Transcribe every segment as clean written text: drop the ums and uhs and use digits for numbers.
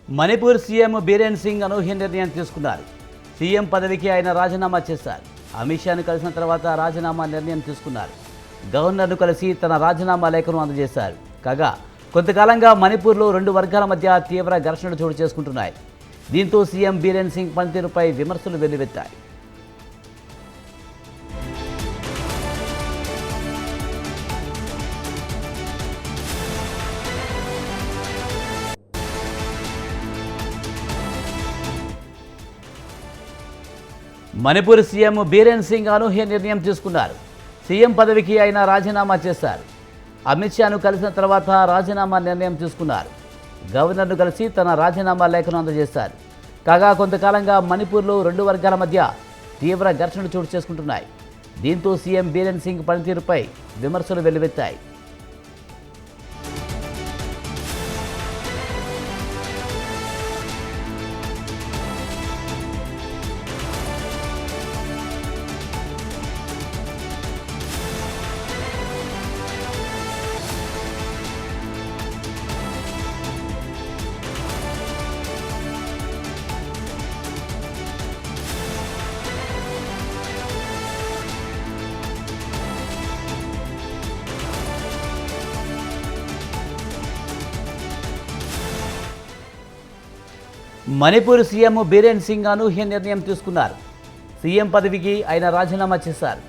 Manipur CM Biren Singh అనూహ్య నిర్ణయం తీసుకున్నారు. CM పదవికి ఆయన రాజీనామా చేశారు. అమిత్ షాను కలిసిన తర్వాత రాజీనామా నిర్ణయం తీసుకున్నారు. గవర్నర్ను కలిసి తన రాజీనామా లేఖను అందజేశారు. కాగా కొంతకాలంగా మణిపూర్లో రెండు వర్గాల మధ్య తీవ్ర ఘర్షణలు చోటు చేసుకుంటున్నాయి. దీంతో సీఎం బీరేన్ సింగ్ పనితీరుపై విమర్శలు వెల్లువెత్తాయి. మణిపూర్ సీఎం బీరేన్ సింగ్ అనూహ్య నిర్ణయం తీసుకున్నారు. సీఎం పదవికి ఆయన రాజీనామా చేశారు. అమిత్ షాను కలిసిన తర్వాత రాజీనామా నిర్ణయం తీసుకున్నారు. గవర్నర్ను కలిసి తన రాజీనామా లేఖను అందజేశారు. కాగా కొంతకాలంగా మణిపూర్లో రెండు వర్గాల మధ్య తీవ్ర ఘర్షణలు చోటు చేసుకుంటున్నాయి. దీంతో సీఎం బీరేన్ సింగ్ పనితీరుపై విమర్శలు వెల్లువెత్తాయి. మణిపూర్ సీఎం బీరేన్ సింగ్ అనూహ్య నిర్ణయం తీసుకున్నారు. సీఎం పదవికి ఆయన రాజీనామా చేశారు.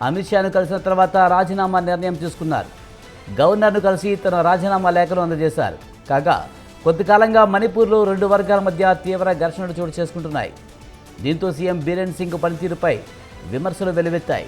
అమిత్ షాను కలిసిన తర్వాత రాజీనామా నిర్ణయం తీసుకున్నారు. గవర్నర్ను కలిసి తన రాజీనామా లేఖను అందజేశారు. కాగా కొంతకాలంగా మణిపూర్లో రెండు వర్గాల మధ్య తీవ్ర ఘర్షణలు చోటు చేసుకుంటున్నాయి. దీంతో సీఎం బీరేన్ సింగ్ పనితీరుపై విమర్శలు వెల్లువెత్తాయి.